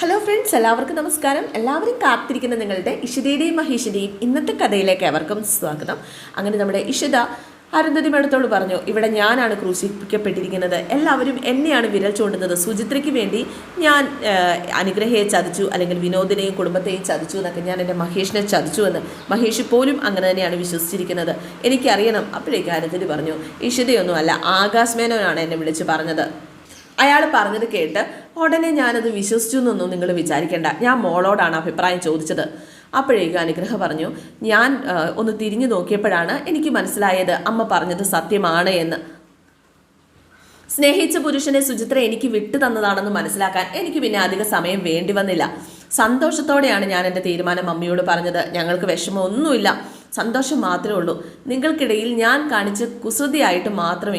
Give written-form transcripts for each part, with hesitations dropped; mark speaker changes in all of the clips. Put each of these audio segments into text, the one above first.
Speaker 1: Hello friends, എല്ലാവർക്കും നമസ്കാരം. എല്ലാവരും കാത്തിരിക്കുന്ന നിങ്ങളുടെ ഇഷിതയുടെയും മഹേഷിൻ്റെയും ഇന്നത്തെ കഥയിലേക്ക് അവർക്കും സ്വാഗതം. അങ്ങനെ നമ്മുടെ ഇഷിത അരുന്ധതി മേഡത്തോട് പറഞ്ഞു, ഇവിടെ ഞാനാണ് ക്രൂശിപ്പിക്കപ്പെട്ടിരിക്കുന്നത്, എല്ലാവരും എന്നെയാണ് വിരൽ ചൂണ്ടുന്നത്, സുചിത്രയ്ക്ക് വേണ്ടി ഞാൻ അനുഗ്രഹയെ ചതിച്ചു, അല്ലെങ്കിൽ വിനോദിനെയും കുടുംബത്തെയും ചതിച്ചു എന്നൊക്കെ ഞാൻ എൻ്റെ മഹേഷിനെ ചതിച്ചു എന്ന് മഹേഷ് പോലും അങ്ങനെ തന്നെയാണ് വിശ്വസിച്ചിരിക്കുന്നത്. എനിക്കറിയണം. അപ്പോഴേക്കും അരുന്ധതി പറഞ്ഞു, ഇഷിതയൊന്നും അല്ല, ആകാശ് മേനോനാണ് എന്നെ വിളിച്ച് പറഞ്ഞത്. അയാൾ പറഞ്ഞത് കേട്ട് ഉടനെ ഞാനത് വിശ്വസിച്ചു എന്നൊന്നും നിങ്ങൾ വിചാരിക്കേണ്ട, ഞാൻ മോളോടാണ് അഭിപ്രായം ചോദിച്ചത്. അപ്പോഴേക്കും അനുഗ്രഹ പറഞ്ഞു, ഞാൻ ഒന്ന് തിരിഞ്ഞു നോക്കിയപ്പോഴാണ് എനിക്ക് മനസ്സിലായത് അമ്മ പറഞ്ഞത് സത്യമാണ് എന്ന്. സ്നേഹിച്ച പുരുഷനെ സുചിത്ര എനിക്ക് വിട്ടു തന്നതാണെന്ന് മനസ്സിലാക്കാൻ എനിക്ക് പിന്നെ അധിക സമയം വേണ്ടി വന്നില്ല. സന്തോഷത്തോടെയാണ് ഞാൻ എൻ്റെ തീരുമാനം അമ്മയോട് പറഞ്ഞത്. ഞങ്ങൾക്ക് വിഷമമൊന്നുമില്ല, സന്തോഷം മാത്രമേ ഉള്ളൂ. നിങ്ങൾക്കിടയിൽ ഞാൻ കാണിച്ച കുസൃതിയായിട്ട് മാത്രം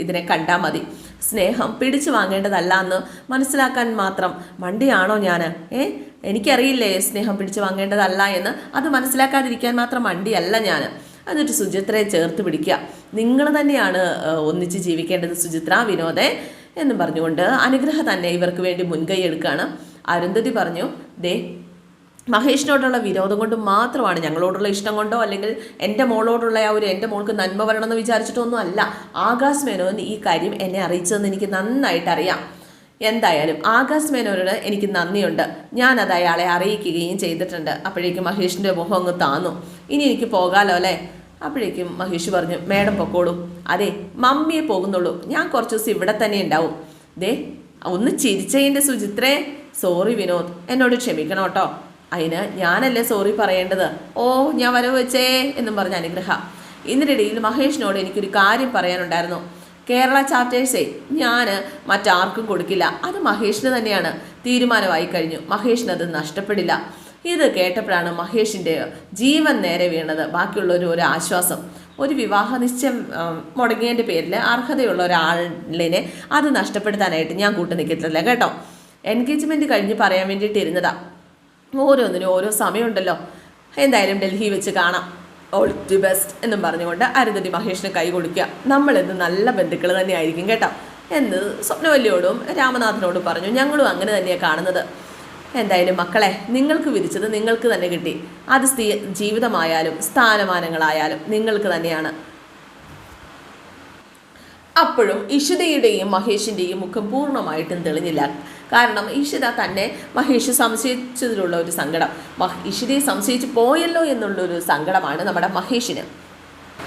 Speaker 1: ഇതിനെ കണ്ടാൽ മതി. സ്നേഹം പിടിച്ചു വാങ്ങേണ്ടതല്ല എന്ന് മനസ്സിലാക്കാൻ മാത്രം മണ്ടിയാണോ ഞാൻ? എനിക്കറിയില്ലേ സ്നേഹം പിടിച്ചു വാങ്ങേണ്ടതല്ല എന്ന്. അത് മനസ്സിലാക്കാതിരിക്കാൻ മാത്രം മണ്ടിയല്ല ഞാൻ. എന്നിട്ട് സുചിത്രയെ ചേർത്ത് പിടിക്കുക. നിങ്ങൾ തന്നെയാണ് ഒന്നിച്ച് ജീവിക്കേണ്ടത് സുചിത്ര, വിനോദേ എന്നും പറഞ്ഞുകൊണ്ട് അനുഗ്രഹ തന്നെ ഇവർക്ക് വേണ്ടി മുൻകൈ എടുക്കുകയാണ്. അരുന്ധതി പറഞ്ഞു, ദേ മഹേഷിനോടുള്ള വിരോധം കൊണ്ട് മാത്രമാണ്, ഞങ്ങളോടുള്ള ഇഷ്ടം കൊണ്ടോ അല്ലെങ്കിൽ എൻ്റെ മോളോടുള്ള ആ ഒരു എൻ്റെ മോൾക്ക് നന്മ വരണമെന്ന് വിചാരിച്ചിട്ടൊന്നും അല്ല ആകാശ് മേനോൻ ഈ കാര്യം എന്നെ അറിയിച്ചതെന്ന് എനിക്ക് നന്നായിട്ട് അറിയാം. എന്തായാലും ആകാശ് മേനോനോട് എനിക്ക് നന്ദിയുണ്ട്. ഞാനത് അയാളെ അറിയിക്കുകയും ചെയ്തിട്ടുണ്ട്. അപ്പോഴേക്കും മഹേഷിൻ്റെ മുഖം അങ്ങ് താന്നു. ഇനി എനിക്ക് പോകാലോ അല്ലേ? അപ്പോഴേക്കും മഹേഷ് പറഞ്ഞു, മേഡം പൊക്കോളൂ. അതെ, മമ്മിയെ പോകുന്നുള്ളൂ, ഞാൻ കുറച്ച് ദിവസം ഇവിടെ തന്നെ ഉണ്ടാവും. ദേ ഒന്ന് ചിരിച്ചതിൻ്റെ സുചിത്രേ. സോറി വിനോദ്, എന്നോട് ക്ഷമിക്കണം കേട്ടോ. അതിന് ഞാനല്ലേ സോറി പറയേണ്ടത്. ഓ ഞാൻ വരവ് വെച്ചേ എന്നും പറഞ്ഞ അനുഗ്രഹ. ഇതിനിടയിൽ മഹേഷിനോട് എനിക്കൊരു കാര്യം പറയാനുണ്ടായിരുന്നു. കേരള ചാപ്റ്റേഴ്സേ ഞാൻ മറ്റാർക്കും കൊടുക്കില്ല, അത് മഹേഷിന് തന്നെയാണ്. തീരുമാനമായി കഴിഞ്ഞു, മഹേഷിനത് നഷ്ടപ്പെടില്ല. ഇത് കേട്ടപ്പോഴാണ് മഹേഷിൻ്റെ ജീവൻ നേരെ വീണത്. ബാക്കിയുള്ളൊരു ആശ്വാസം. ഒരു വിവാഹ നിശ്ചയം മുടങ്ങിയതിൻ്റെ പേരിൽ അർഹതയുള്ള ഒരാളിനെ അത് നഷ്ടപ്പെടുത്താനായിട്ട് ഞാൻ കൂട്ടു നിൽക്കത്തില്ല കേട്ടോ. എൻഗേജ്മെൻറ്റ് കഴിഞ്ഞ് പറയാൻ വേണ്ടിയിട്ട് ഇരുന്നതാ. ഓരോന്നിനും ഓരോ സമയമുണ്ടല്ലോ. എന്തായാലും ഡൽഹി വെച്ച് കാണാം. ഓൾ ദി ബെസ്റ്റ് എന്നും പറഞ്ഞുകൊണ്ട് അരുന്ധതി മഹേഷിന് കൈ കൊടുക്കുക. നമ്മളിന്ന് നല്ല ബന്ധുക്കൾ തന്നെ ആയിരിക്കും കേട്ടോ എന്ന് സ്വപ്നവല്ലിയോടും രാമനാഥനോടും പറഞ്ഞു. ഞങ്ങളും അങ്ങനെ തന്നെയാണ് കാണുന്നത്. എന്തായാലും മക്കളെ, നിങ്ങൾക്ക് വിധിച്ചത് നിങ്ങൾക്ക് തന്നെ കിട്ടി. അത് ജീവിതമായാലും സ്ഥാനമാനങ്ങളായാലും നിങ്ങൾക്ക് തന്നെയാണ്. അപ്പോഴും ഇഷിതയുടെയും മഹേഷിൻ്റെയും മുഖം പൂർണ്ണമായിട്ടും തെളിഞ്ഞില്ല. കാരണം ഇഷിത തന്നെ മഹേഷ് സംശയിച്ചതിലുള്ള ഒരു സങ്കടം, ഇഷിതയെ സംശയിച്ച് പോയല്ലോ എന്നുള്ളൊരു സങ്കടമാണ് നമ്മുടെ മഹേഷിന്.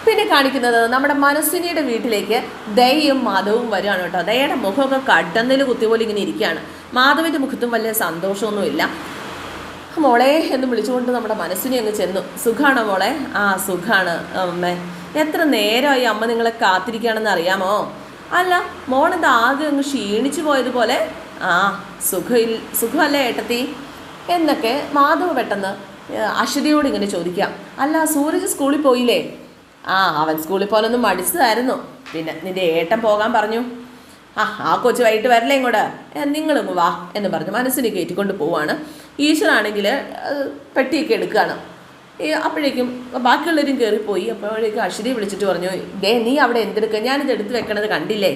Speaker 1: പിന്നെ കാണിക്കുന്നത് നമ്മുടെ മനസ്സിനിയുടെ വീട്ടിലേക്ക് ദയയും മാധവും വരികയാണ് കേട്ടോ. ദയയുടെ മുഖമൊക്കെ കടന്നിൽ കുത്തിപോലെ ഇങ്ങനെ ഇരിക്കുകയാണ്. മാധവിൻ്റെ മുഖത്തും വലിയ സന്തോഷമൊന്നുമില്ല. മോളെ എന്ന് വിളിച്ചുകൊണ്ട് നമ്മുടെ മനസ്സിനെ അങ്ങ് ചെന്നു. സുഖാണോ മോളെ? ആ സുഖാണ് അമ്മേ. എത്ര നേരമായി അമ്മ നിങ്ങളെ കാത്തിരിക്കുകയാണെന്ന് അറിയാമോ? അല്ല മോളെന്താ ആകെ അങ്ങ് ക്ഷീണിച്ചു പോയതുപോലെ? ആ സുഖമല്ലേ ഏട്ടത്തി എന്നൊക്കെ മാധവ് പെട്ടെന്ന് അശ്വതിയോട് ഇങ്ങനെ ചോദിക്കാം. അല്ല സൂരജ് സ്കൂളിൽ പോയില്ലേ? ആ അവൻ സ്കൂളിൽ പോകാനൊന്നും മടിച്ചതായിരുന്നു, പിന്നെ നിൻ്റെ ഏട്ടൻ പോകാൻ പറഞ്ഞു. ആ കൊച്ചു വൈകിട്ട് വരില്ലേ ഇങ്ങോട്ട്, നിങ്ങളിങ്ങ് വാ എന്ന് പറഞ്ഞു മനസ്സിനെ കയറ്റിക്കൊണ്ട് പോവാണ്. ഈശ്വരാണെങ്കിൽ പെട്ടിയൊക്കെ എടുക്കുകയാണ്. അപ്പോഴേക്കും ബാക്കിയുള്ളവരും കയറിപ്പോയി. അപ്പോഴേക്കും അശ്വതിയെ വിളിച്ചിട്ട് പറഞ്ഞു, ദേ നീ അവിടെ എന്തെടുക്കുക, ഞാനിത് എടുത്ത് വെക്കണത് കണ്ടില്ലേ?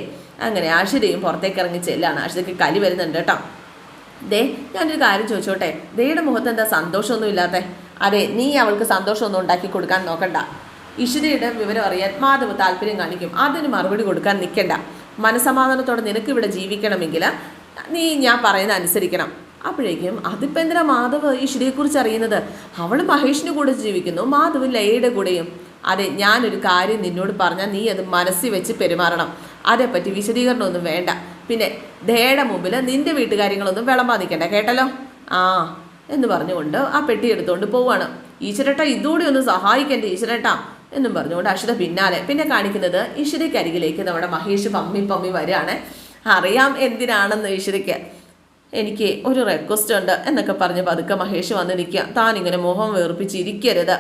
Speaker 1: അങ്ങനെ അശ്വതിയും പുറത്തേക്ക് ഇറങ്ങി ചെല്ലാണ്. അശ്വതിക്ക് കലി വരുന്നുണ്ട് കേട്ടോ. ദേ ഞാനൊരു കാര്യം ചോദിച്ചോട്ടെ, ദയുടെ മുഖത്ത് എന്താ സന്തോഷമൊന്നും ഇല്ലാത്ത? അതെ, നീ അവൾക്ക് സന്തോഷമൊന്നും ഉണ്ടാക്കി കൊടുക്കാൻ നോക്കണ്ട. ഇഷിതയുടെ വിവരം അറിയാൻ മാധവ് താല്പര്യം കാണിക്കും, അതിന് മറുപടി കൊടുക്കാൻ നിൽക്കണ്ട. മനസമാധാനത്തോടെ നിനക്ക് ഇവിടെ ജീവിക്കണമെങ്കിൽ നീ ഞാൻ പറയുന്ന അനുസരിക്കണം. അപ്പോഴേക്കും അതിപ്പോൾ എന്തിനാ മാധവ് ഇഷിതയെക്കുറിച്ച് അറിയുന്നത്? അവൾ മഹേഷിൻ്റെ കൂടെ ജീവിക്കുന്നു, മാധവ് ലയയുടെ കൂടെയും. അതെ, ഞാനൊരു കാര്യം നിന്നോട് പറഞ്ഞാൽ നീ അത് മനസ്സിൽ വെച്ച് പെരുമാറണം. അതേപ്പറ്റി വിശദീകരണമൊന്നും വേണ്ട. പിന്നെ ദയയുടെ മുമ്പിൽ നിൻ്റെ വീട്ടുകാര്യങ്ങളൊന്നും വിളമ്പാൻ നിൽക്കണ്ട കേട്ടല്ലോ. ആ എന്ന് പറഞ്ഞുകൊണ്ട് ആ പെട്ടി എടുത്തുകൊണ്ട് പോവുകയാണ്. ഈശ്വരേട്ട ഇതുകൂടി ഒന്ന് സഹായിക്കണ്ടേ ഈശ്വരേട്ട എന്നും പറഞ്ഞുകൊണ്ട് അശ്വത പിന്നാലെ. പിന്നെ കാണിക്കുന്നത് ഈശ്വരയ്ക്കരികിലേക്ക് നമ്മുടെ മഹേഷ് പമ്മി വരികയാണ്. അറിയാം എന്തിനാണെന്ന് ഈശ്വരയ്ക്ക്. എനിക്ക് ഒരു റിക്വസ്റ്റ് ഉണ്ട് എന്നൊക്കെ പറഞ്ഞ് പതുക്കെ മഹേഷ് വന്ന് നിൽക്കുക. താനിങ്ങനെ മുഖം വേർപ്പിച്ചിരിക്കരുത്.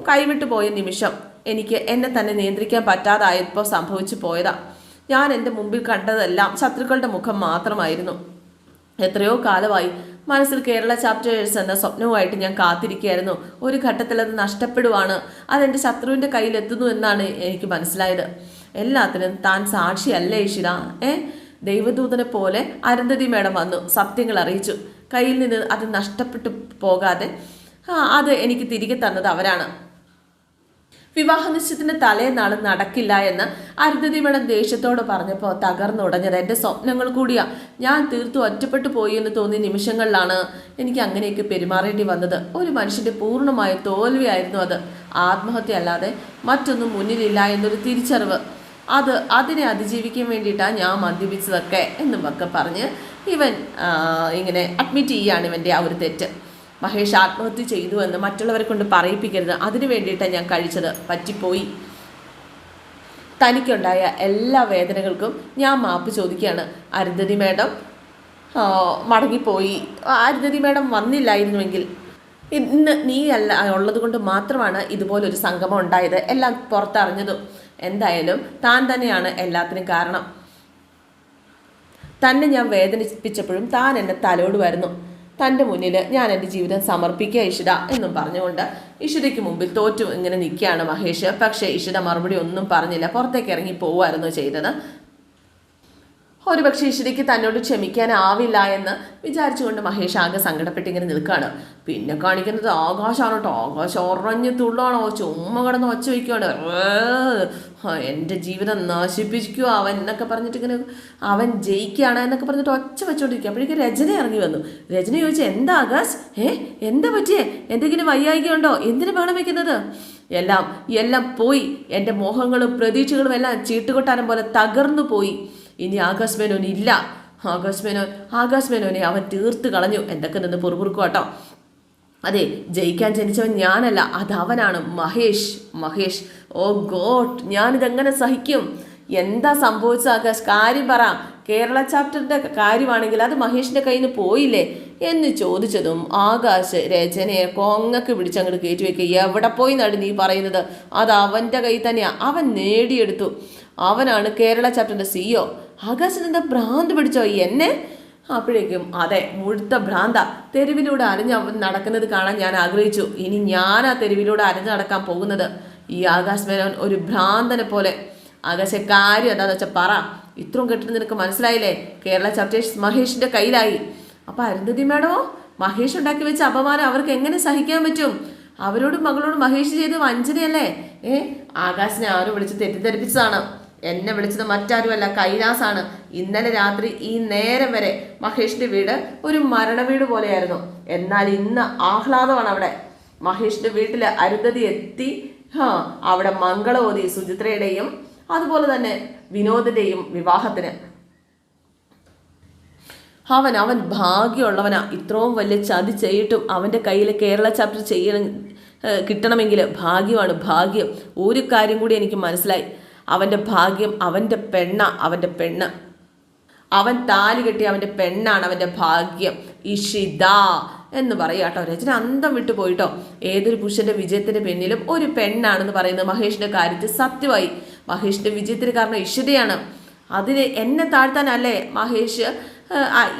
Speaker 1: കൈവിട്ടു പോയ നിമിഷം എനിക്ക് എന്നെ തന്നെ നിയന്ത്രിക്കാൻ പറ്റാതായപ്പോൾ സംഭവിച്ചു പോയതാ. ഞാൻ എൻ്റെ മുമ്പിൽ കണ്ടതെല്ലാം ശത്രുക്കളുടെ മുഖം മാത്രമായിരുന്നു. എത്രയോ കാലമായി മനസ്സിൽ കേരള ചാപ്റ്റേഴ്സ് എന്ന സ്വപ്നവുമായിട്ട് ഞാൻ കാത്തിരിക്കുകയായിരുന്നു. ഒരു ഘട്ടത്തിൽ അത് നഷ്ടപ്പെടുവാണ്, അതെൻ്റെ ശത്രുവിൻ്റെ കയ്യിലെത്തുന്നു എന്നാണ് എനിക്ക് മനസ്സിലായത്. എല്ലാത്തിനും താൻ സാക്ഷിയല്ലേ ഇഷിത? ദൈവദൂതനെ പോലെ അരുന്ധതി മേഡം വന്നു, സത്യങ്ങൾ അറിയിച്ചു. കയ്യിൽ നിന്ന് അത് നഷ്ടപ്പെട്ടു പോകാതെ അത് എനിക്ക് തിരികെ തന്നത് അവരാണ്. വിവാഹ നിശ്ചയത്തിന് തലേനാൾ നടക്കില്ല എന്ന് അരുന്ധതി മേഡം ദേഷ്യത്തോട് പറഞ്ഞപ്പോൾ തകർന്നുടഞ്ഞത് എൻ്റെ സ്വപ്നങ്ങൾ കൂടിയാ. ഞാൻ തീർത്തും ഒറ്റപ്പെട്ടു പോയി എന്ന് തോന്നിയ നിമിഷങ്ങളിലാണ് എനിക്ക് അങ്ങനെയൊക്കെ പെരുമാറേണ്ടി വന്നത്. ഒരു മനുഷ്യൻ്റെ പൂർണ്ണമായ തോൽവിയായിരുന്നു അത്. ആത്മഹത്യ അല്ലാതെ മറ്റൊന്നും മുന്നിലില്ല എന്നൊരു തിരിച്ചറിവ്. അതിനെ അതിജീവിക്കാൻ വേണ്ടിയിട്ടാണ് ഞാൻ മദ്യപിച്ചതൊക്കെ എന്നുമൊക്കെ പറഞ്ഞ് ഇവൻ ഇങ്ങനെ അഡ്മിറ്റ് ചെയ്യുകയാണ് ഇവൻ്റെ ആ ഒരു തെറ്റ്. മഹേഷ് ആത്മഹത്യ ചെയ്തു എന്ന് മറ്റുള്ളവരെ കൊണ്ട് പറയിപ്പിക്കരുത്, അതിനു വേണ്ടിയിട്ടാണ് ഞാൻ കഴിച്ചത്, പറ്റിപ്പോയി. തനിക്കുണ്ടായ എല്ലാ വേദനകൾക്കും ഞാൻ മാപ്പ് ചോദിക്കുകയാണ്. അരുന്ധതി മേഡം മടങ്ങിപ്പോയി. അരുന്ധതി മേഡം വന്നില്ലായിരുന്നുവെങ്കിൽ ഇന്ന് നീ അല്ല ഉള്ളത് കൊണ്ട് മാത്രമാണ് ഇതുപോലൊരു സംഗമം ഉണ്ടായത്, എല്ലാം പുറത്തറിഞ്ഞതും. എന്തായാലും താൻ തന്നെയാണ് എല്ലാത്തിനും കാരണം. തന്നെ ഞാൻ വേദനിപ്പിച്ചപ്പോഴും താൻ എന്നെ തലോടുമായിരുന്നു. തൻ്റെ മുന്നിൽ ഞാൻ എൻ്റെ ജീവിതം സമർപ്പിക്കുക ഇഷിത എന്നും പറഞ്ഞുകൊണ്ട് ഇഷിതയ്ക്ക് മുമ്പിൽ തോറ്റു ഇങ്ങനെ നിൽക്കുകയാണ് മഹേഷ്. പക്ഷേ ഇഷിത മറുപടി ഒന്നും പറഞ്ഞില്ല, പുറത്തേക്ക് ഇറങ്ങി പോവുമായിരുന്നു ചെയ്തത്. ഒരുപക്ഷെ ഇഷിതയ്ക്ക് തന്നോട് ക്ഷമിക്കാനാവില്ല എന്ന് വിചാരിച്ചുകൊണ്ട് മഹേഷ് ആകെ സങ്കടപ്പെട്ടിങ്ങനെ നിൽക്കുകയാണ്. പിന്നെ കാണിക്കുന്നത് ആകാശമാണ് കേട്ടോ. ആകാശം ഉറഞ്ഞു തുള്ളാണോ, ചുമ്മാ കിടന്ന് ഒച്ച വയ്ക്കുകയാണ്. എൻ്റെ ജീവിതം നശിപ്പിക്കുക അവൻ എന്നൊക്കെ പറഞ്ഞിട്ട് ഇങ്ങനെ അവൻ ജയിക്കുകയാണ് എന്നൊക്കെ പറഞ്ഞിട്ട് ഒച്ച വെച്ചോണ്ടിരിക്കുക. അപ്പോഴേക്കും രചന ഇറങ്ങി വന്നു. രചന ചോദിച്ചു, എന്താ ആകാശ്, എന്താ പറ്റിയേ, എന്തെങ്കിലും വയ്യായികയുണ്ടോ, എന്തിനു ബഹളം വയ്ക്കുന്നത്? എല്ലാം പോയി, എൻ്റെ മോഹങ്ങളും പ്രതീക്ഷകളും എല്ലാം ചീട്ടുകൊട്ടാരം പോലെ തകർന്നു പോയി. ഇനി ആകാശ് മേനോൻ ഇല്ല. ആകാശ് മേനോനെ അവൻ തീർത്ത് കളഞ്ഞു. എന്തൊക്കെ നിന്ന് പൊറുപുറുക്കും കേട്ടോ. അതെ, ജയിക്കാൻ ജനിച്ചവൻ ഞാനല്ല, അത് അവനാണ്, മഹേഷ്. ഓ ഗോഡ്, ഞാനിതെങ്ങനെ സഹിക്കും? എന്താ സംഭവിച്ച ആകാശ്, കാര്യം പറ. കേരള ചാപ്റ്ററിൻ്റെ കാര്യമാണെങ്കിൽ അത് മഹേഷിൻ്റെ കയ്യിൽ നിന്ന് പോയില്ലേ എന്ന് ചോദിച്ചതും ആകാശ് രചനയെ കൊങ്ങക്ക് പിടിച്ചങ്ങോട്ട് കയറ്റി വയ്ക്കുക. എവിടെ പോയി നടി നീ പറയുന്നത്? അത് അവൻ്റെ കയ്യിൽ തന്നെയാണ്, അവൻ നേടിയെടുത്തു. അവനാണ് കേരള ചാപ്റ്ററിൻ്റെ CEO. ആകാശിന് എന്താ ഭ്രാന്ത് പിടിച്ചോ എന്നെ? അപ്പോഴേക്കും അതെ, മുഴുത്ത ഭ്രാന്ത. തെരുവിലൂടെ അരഞ്ഞ് നടക്കുന്നത് കാണാൻ ഞാൻ ആഗ്രഹിച്ചു. ഇനി ഞാൻ ആ തെരുവിലൂടെ അരഞ്ഞു നടക്കാൻ പോകുന്നത്. ഈ ആകാശ് മേനോൻ ഒരു ഭ്രാന്തനെ പോലെ. ആകാശ കാര്യം എന്താണെന്ന് വെച്ചാൽ പറ. ഇത്രയും കെട്ടിട്ട് നിനക്ക് മനസ്സിലായില്ലേ? കേരള ചാപ്റ്റേഴ്സ് മഹേഷിൻ്റെ കയ്യിലായി. അപ്പം അരുന്ധതി മേഡമോ? മഹേഷ് ഉണ്ടാക്കി വെച്ച അപമാനം അവർക്ക് എങ്ങനെ സഹിക്കാൻ പറ്റും? അവരോടും മകളോടും മഹേഷ് ചെയ്ത് വഞ്ചനയല്ലേ? ആകാശിനെ ആരും വിളിച്ച് തെറ്റിദ്ധരിപ്പിച്ചതാണ്. എന്നെ വിളിച്ചത് മറ്റാരുമല്ല, കൈലാസാണ്. ഇന്നലെ രാത്രി ഈ നേരം വരെ മഹേഷിന്റെ വീട് ഒരു മരണ വീട് പോലെയായിരുന്നു. എന്നാൽ ഇന്ന് ആഹ്ലാദമാണ് അവിടെ. മഹേഷിന്റെ വീട്ടിൽ അരുന്ധതി എത്തി. അവിടെ മംഗളോതി സുചിത്രയുടെയും അതുപോലെ തന്നെ വിനോദിന്റെയും വിവാഹത്തിന്. അവൻ ഭാഗ്യമുള്ളവനാ. ഇത്രയും വലിയ ചതി ചെയ്തിട്ടും അവൻ്റെ കയ്യിൽ കേരള ചാപ്റ്റർ കിട്ടണമെങ്കിൽ ഭാഗ്യം. ഒരു കാര്യം കൂടി എനിക്ക് മനസ്സിലായി. അവൻ്റെ ഭാഗ്യം അവൻ്റെ പെണ്ണ്. അവൻ താലി കെട്ടി അവൻ്റെ പെണ്ണാണ് അവൻ്റെ ഭാഗ്യം. ഇഷിത എന്ന് പറയുക കേട്ടോ. രചന അന്തം വിട്ടു പോയിട്ടോ. ഏതൊരു പുരുഷന്റെ വിജയത്തിന്റെ പിന്നിലും ഒരു പെണ്ണാണെന്ന് പറയുന്നത് മഹേഷിന്റെ കാര്യത്തിൽ സത്യമായി. മഹേഷിന്റെ വിജയത്തിന് കാരണം ഇഷിതയാണ്. അതിന് എന്നെ താഴ്ത്താനല്ലേ മഹേഷ്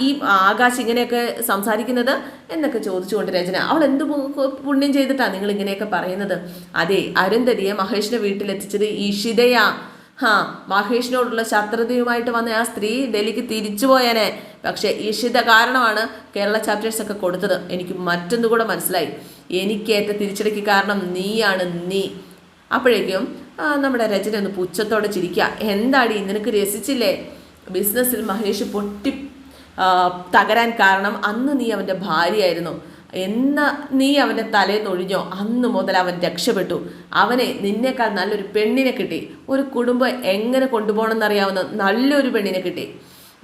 Speaker 1: ഈ ആകാശ് ഇങ്ങനെയൊക്കെ സംസാരിക്കുന്നത് എന്നൊക്കെ ചോദിച്ചുകൊണ്ട് രചന, അവൾ എന്ത് പുണ്യം ചെയ്തിട്ടാണ് നിങ്ങൾ ഇങ്ങനെയൊക്കെ പറയുന്നത്? അതെ, അരുന്ധതിയെ മഹേഷിന്റെ വീട്ടിലെത്തിച്ചത് ഇഷിതയാ. മഹേഷിനോടുള്ള ശത്രുതയുമായിട്ട് വന്ന ആ സ്ത്രീ ഡൽഹിക്ക് തിരിച്ചുപോയേനെ. പക്ഷെ ഇഷിത കാരണമാണ് കേരള ചാപ്റ്റേഴ്സ് ഒക്കെ കൊടുത്തത്. എനിക്ക് മറ്റൊന്നുകൂടെ മനസ്സിലായി. എനിക്കേറ്റ തിരിച്ചടിക്ക് കാരണം നീയാണ്, നീ. അപ്പോഴേക്കും നമ്മുടെ രചന ഒന്ന് പുച്ഛത്തോടെ ചിരിക്കുക. എന്താടി നിനക്ക് രസിച്ചില്ലേ? ബിസിനസ്സിൽ മഹേഷ് തകരാൻ കാരണം അന്ന് നീ അവൻ്റെ ഭാര്യയായിരുന്നു. നീ അവൻ്റെ തലേന്നൊഴിഞ്ഞോ അന്ന് മുതൽ അവൻ രക്ഷപ്പെട്ടു. അവനെ നിന്നേക്കാൾ നല്ലൊരു പെണ്ണിനെ കിട്ടി. ഒരു കുടുംബം എങ്ങനെ കൊണ്ടുപോകണമെന്നറിയാവുന്ന നല്ലൊരു പെണ്ണിനെ കിട്ടി.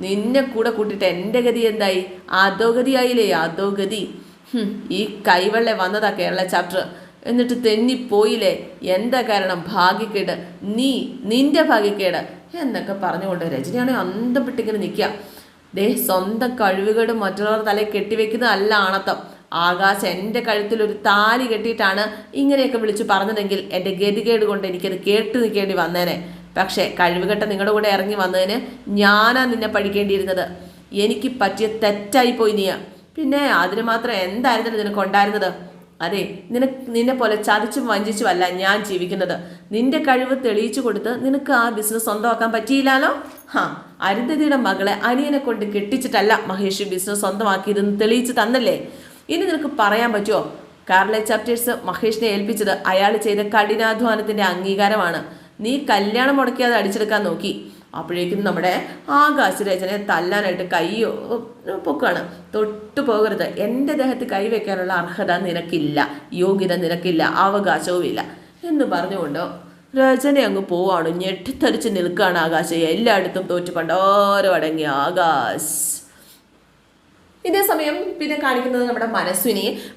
Speaker 1: നിന്നെ കൂടെ കൂട്ടിയിട്ട് എൻ്റെ ഗതി എന്തായി? അധോഗതിയായില്ലേ, അധോഗതി. ഈ കൈവെള്ള വന്നതാ കേരള ചാപ്റ്റർ, എന്നിട്ട് തെന്നിപ്പോയില്ലേ. എന്താ കാരണം? ഭാഗ്യക്കേട്. നിന്റെ ഭാഗ്യക്കേട് എന്നൊക്കെ പറഞ്ഞുകൊണ്ട് രചനയാണെങ്കിൽ അന്തം വിട്ടിങ്ങനെ നിൽക്കുക. സ്വന്തം കഴിവുകേട് മറ്റുള്ളവർ തലയിൽ കെട്ടിവെക്കുന്നതല്ല ആണത്തം. ആകാശ് എൻ്റെ കഴുത്തിൽ ഒരു താലി കെട്ടിയിട്ടാണ് ഇങ്ങനെയൊക്കെ വിളിച്ച് പറഞ്ഞതെങ്കിൽ എൻ്റെ ഗതികേട് കൊണ്ട് എനിക്കത് കേട്ടു നിൽക്കേണ്ടി വന്നേനെ. പക്ഷേ കഴിവുകെട്ട നിങ്ങളുടെ കൂടെ ഇറങ്ങി വന്നതിന് ഞാനാ നിന്നെ പഠിക്കേണ്ടിയിരുന്നത്. എനിക്ക് പറ്റിയ തെറ്റായിപ്പോയി നീ. പിന്നെ അതിന് മാത്രം എന്തായിരുന്നു നിനക്ക് ഉണ്ടായിരുന്നത്? അതെ, നിന്നെ പോലെ ചതിച്ചും വഞ്ചിച്ചുമല്ല ഞാൻ ജീവിക്കുന്നത്. നിന്റെ കഴിവ് തെളിയിച്ചു കൊടുത്ത് നിനക്ക് ആ ബിസിനസ് സ്വന്തമാക്കാൻ പറ്റിയില്ലല്ലോ. അരുന്ധതിയുടെ മകളെ അനിയനെ കൊണ്ട് കെട്ടിച്ചിട്ടല്ല മഹേഷ് ബിസിനസ് സ്വന്തമാക്കിയതെന്ന് തെളിയിച്ച് തന്നല്ലേ. ഇനി നിനക്ക് പറയാൻ പറ്റുമോ കാർലെ ചാപ്റ്റേഴ്സ് മഹേഷിനെ ഏൽപ്പിച്ചത് അയാൾ ചെയ്ത കഠിനാധ്വാനത്തിന്റെ അംഗീകാരമാണ്. നീ കല്യാണം മുടക്കിയാതെ അടിച്ചെടുക്കാൻ നോക്കി. അപ്പോഴേക്കും നമ്മുടെ ആകാശരചനയെ തല്ലാനായിട്ട് കയ്യോ പൊക്കാണ്. തൊട്ടു പോകരുത്, എൻ്റെ ദേഹത്ത് കൈവയ്ക്കാനുള്ള അർഹത നിനക്കില്ല, യോഗ്യത നിനക്കില്ല, അവകാശവും ഇല്ല എന്ന് പറഞ്ഞുകൊണ്ട് രചന അങ്ങ് പോവാണ്. ഞെട്ടിത്തരിച്ച് നിൽക്കുകയാണ് ആകാശ്. എല്ലായിടത്തും തോറ്റു പണ്ടോരോ അടങ്ങിയ ആകാശ്. ഇതേ സമയം പിന്നെ കാണിക്കുന്നത് നമ്മുടെ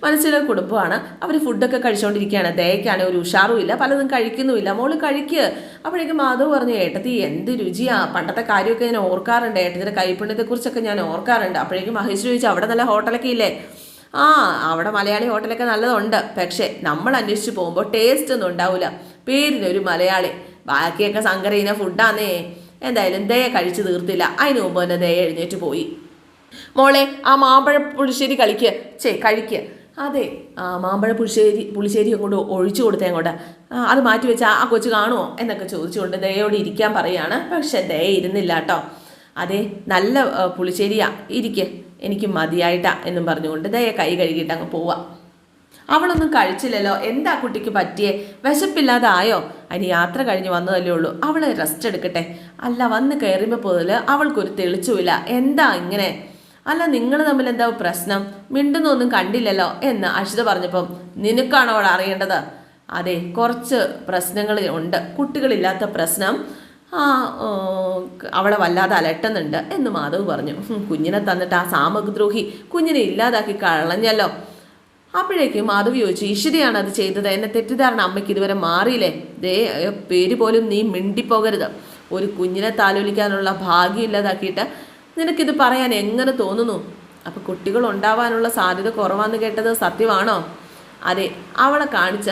Speaker 1: മനസ്സിലെ കുടുംബമാണ്. അവർ ഫുഡൊക്കെ കഴിച്ചുകൊണ്ടിരിക്കുകയാണ്. ദയക്കാണ് ഒരു ഉഷാറും ഇല്ല, പലതും കഴിക്കുന്നുമില്ല. മോള് കഴിക്കുക. അപ്പോഴേക്കും മാധവ് പറഞ്ഞു, ഏട്ടത്തി എന്ത് രുചിയാ, പണ്ടത്തെ കാര്യമൊക്കെ ഞാൻ ഓർക്കാറുണ്ട്, ഏട്ടത്തിൻ്റെ കൈപ്പുണ്യത്തെക്കുറിച്ചൊക്കെ ഞാൻ ഓർക്കാറുണ്ട്. അപ്പോഴേക്കും മഹേഷ് ചോദിച്ചു, അവിടെ നല്ല ഹോട്ടലൊക്കെ ഇല്ലേ? അവിടെ മലയാളി ഹോട്ടലൊക്കെ നല്ലതുണ്ട്, പക്ഷേ നമ്മൾ അന്വേഷിച്ച് പോകുമ്പോൾ ടേസ്റ്റ് ഒന്നും ഉണ്ടാവില്ല. പേരിനൊരു മലയാളി, ബാക്കിയൊക്കെ സങ്കരയിന ഫുഡാന്നേ. എന്തായാലും ദയ കഴിച്ചു തീർത്തില്ല. അതിന് മുമ്പ് തന്നെ ദയ എഴുന്നേറ്റ് പോയി. മോളെ ആ മാമ്പഴ പുളിശ്ശേരി കഴിക്കുക. അതെ, മാമ്പഴ പുളിശ്ശേരി അങ്ങോട്ട് ഒഴിച്ചു കൊടുത്തേ അങ്ങോട്ട്, അത് മാറ്റി വെച്ചാൽ ആ കൊച്ചു കാണുമോ എന്നൊക്കെ ചോദിച്ചുകൊണ്ട് ദയോട് ഇരിക്കാൻ പറയുകയാണ്. പക്ഷെ ദയ ഇരുന്നില്ല കേട്ടോ. അതെ, നല്ല പുളിശ്ശേരിയാ, എനിക്ക് മതിയായിട്ടാ എന്നും പറഞ്ഞുകൊണ്ട് ദയ കൈ കഴുകിയിട്ട് അങ്ങ് പോവാം. അവളൊന്നും കഴിച്ചില്ലല്ലോ, എന്താ കുട്ടിക്ക് പറ്റിയേ? വിശപ്പില്ലാതെ ആയോ? അതിന് യാത്ര കഴിഞ്ഞ് വന്നതല്ലേ ഉള്ളൂ, അവളെ റെസ്റ്റ് എടുക്കട്ടെ. അല്ല, വന്ന് കയറുമ്പോൾ പോലും അവൾക്കൊരു തെളിച്ചുമില്ല. എന്താ ഇങ്ങനെ? അല്ല, നിങ്ങൾ തമ്മിൽ എന്താ പ്രശ്നം? മിണ്ടുന്നൊന്നും കണ്ടില്ലല്ലോ എന്ന് അക്ഷിത പറഞ്ഞപ്പം, നിനക്കാണോ അവൾ അറിയേണ്ടത്? അതെ, കുറച്ച് പ്രശ്നങ്ങൾ ഉണ്ട്, കുട്ടികളില്ലാത്ത പ്രശ്നം അവളെ വല്ലാതെ അലട്ടുന്നുണ്ട് എന്ന് മാധവ് പറഞ്ഞു. കുഞ്ഞിനെ തന്നിട്ട് ആ സാമദ്രോഹി കുഞ്ഞിനെ ഇല്ലാതാക്കി കളഞ്ഞല്ലോ. അപ്പോഴേക്കും മാധവ് ചോദിച്ചു, ഇഷിതയാണ് അത് ചെയ്തത്, എന്നെ തെറ്റിദ്ധാരണ അമ്മയ്ക്ക് ഇതുവരെ മാറിയില്ലേ? പേര് പോലും നീ മിണ്ടിപ്പോകരുത്. ഒരു കുഞ്ഞിനെ താലോലിക്കാനുള്ള ഭാഗ്യം ഇല്ലാതാക്കിയിട്ട് നിനക്കിത് പറയാൻ എങ്ങനെ തോന്നുന്നു? അപ്പം കുട്ടികൾ ഉണ്ടാവാനുള്ള സാധ്യത കുറവാന്ന് കേട്ടത് സത്യമാണോ? അതെ, അവളെ കാണിച്ച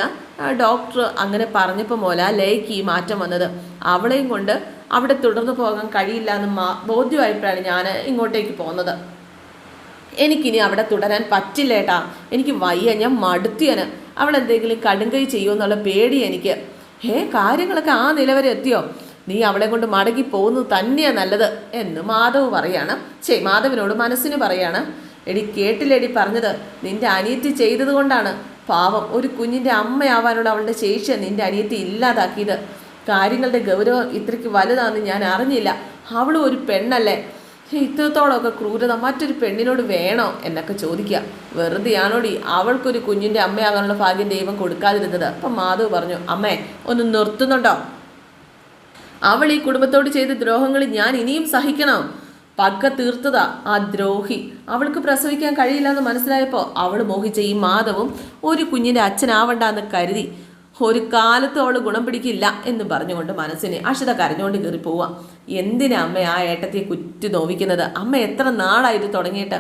Speaker 1: ഡോക്ടർ അങ്ങനെ പറഞ്ഞപ്പോൾ മോല ലയ്ക്ക് ഈ മാറ്റം വന്നത്. അവളെയും കൊണ്ട് അവിടെ തുടർന്നു പോകാൻ കഴിയില്ല എന്ന് ബോധ്യമായപ്പോഴാണ് ഞാൻ ഇങ്ങോട്ടേക്ക് പോകുന്നത്. എനിക്കിനി അവിടെ തുടരാൻ പറ്റില്ല ഏട്ടാ, എനിക്ക് വയ്യ, ഞാൻ മടുത്തിയാണ്. അവളെന്തെങ്കിലും കടുങ്കൈ ചെയ്യുമെന്നുള്ള പേടി എനിക്ക്. കാര്യങ്ങളൊക്കെ ആ നിലവരെ എത്തിയോ? നീ അവളെ കൊണ്ട് മടങ്ങി പോകുന്നത് തന്നെയാണ് നല്ലത് എന്ന് മാധവ് പറയാണ്. മാധവിനോട് മനസ്സിന് പറയാണ്, എടി കേട്ടില്ലേടി പറഞ്ഞത്, നിന്റെ അനിയത്തി ചെയ്തത് കൊണ്ടാണ്. പാവം, ഒരു കുഞ്ഞിൻ്റെ അമ്മയാവാനുള്ള അവളുടെ ശേഷിയാണ് നിന്റെ അനിയത്തി ഇല്ലാതാക്കിയത്. കാര്യങ്ങളുടെ ഗൗരവം ഇത്രയ്ക്ക് വലുതാണെന്ന് ഞാൻ അറിഞ്ഞില്ല. അവളും ഒരു പെണ്ണല്ലേ, ഇത്രത്തോളമൊക്കെ ക്രൂരത മറ്റൊരു പെണ്ണിനോട് വേണോ എന്നൊക്കെ ചോദിക്കുക. വെറുതെയാണോടി അവൾക്കൊരു കുഞ്ഞിൻ്റെ അമ്മയാകാനുള്ള ഭാഗ്യം ദൈവം കൊടുക്കാതിരുന്നത്? അപ്പം മാധവ് പറഞ്ഞു, അമ്മേ ഒന്ന് നിർത്തുന്നുണ്ടോ? അവൾ ഈ കുടുംബത്തോട് ചെയ്ത ദ്രോഹങ്ങൾ ഞാൻ ഇനിയും സഹിക്കണോ? പക്ക തീർത്തതാ ആ ദ്രോഹി. അവൾക്ക് പ്രസവിക്കാൻ കഴിയില്ല എന്ന് മനസ്സിലായപ്പോൾ അവൾ മോഹിച്ച ഈ മാധവും ഒരു കുഞ്ഞിൻ്റെ അച്ഛനാവണ്ടെന്ന് കരുതി. ഒരു കാലത്തും അവൾ ഗുണം പിടിക്കില്ല എന്ന് പറഞ്ഞുകൊണ്ട് മനസ്സിനെ അക്ഷിത കരഞ്ഞുകൊണ്ട് കയറി പോവാം. എന്തിനാ അമ്മ ആ ഏട്ടത്തെ കുറ്റി നോവിക്കുന്നത്? അമ്മ എത്ര നാളായിട്ട് തുടങ്ങിയിട്ട്?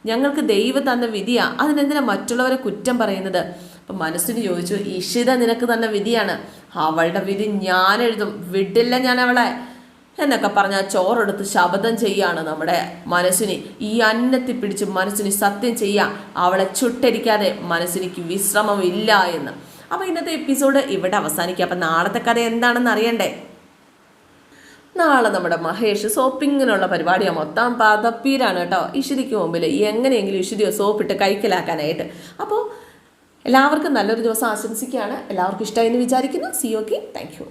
Speaker 1: ഞങ്ങൾക്ക് ദൈവം തന്ന വിധിയാ, അതിനെന്തിനാ മറ്റുള്ളവരെ കുറ്റം പറയുന്നത്? അപ്പം മനസ്സിന് ചോദിച്ചു, ഇഷിത നിനക്ക് തന്ന വിധിയാണ്, അവളുടെ വിധി ഞാൻ എഴുതും, വിടില്ല ഞാൻ അവളെ എന്നൊക്കെ പറഞ്ഞാൽ ചോറെടുത്ത് ശപഥം ചെയ്യാണ് നമ്മുടെ മനസ്സിനെ. ഈ അന്നത്തി പിടിച്ച് മനസ്സിന് സത്യം ചെയ്യാം, അവളെ ചുട്ടരിക്കാതെ മനസ്സിനിക്ക് വിശ്രമമില്ല എന്ന്. അപ്പോൾ ഇന്നത്തെ എപ്പിസോഡ് ഇവിടെ അവസാനിക്കുക. അപ്പം നാളത്തെ കഥ എന്താണെന്ന് അറിയണ്ടേ? നാളെ നമ്മുടെ മഹേഷ് സോപ്പിങ്ങിനുള്ള പരിപാടിയാണ്. മൊത്തം പതപ്പീരാണ് കേട്ടോ ഇഷിതിക്ക് മുമ്പിൽ, എങ്ങനെയെങ്കിലും ഇഷിതിയോ സോപ്പിട്ട് കൈക്കലാക്കാനായിട്ട്. അപ്പോൾ എല്ലാവർക്കും നല്ലൊരു ദിവസം ആശംസിക്കുകയാണ്. എല്ലാവർക്കും ഇഷ്ടമായി എന്ന് വിചാരിക്കുന്നു. C okay, thank you.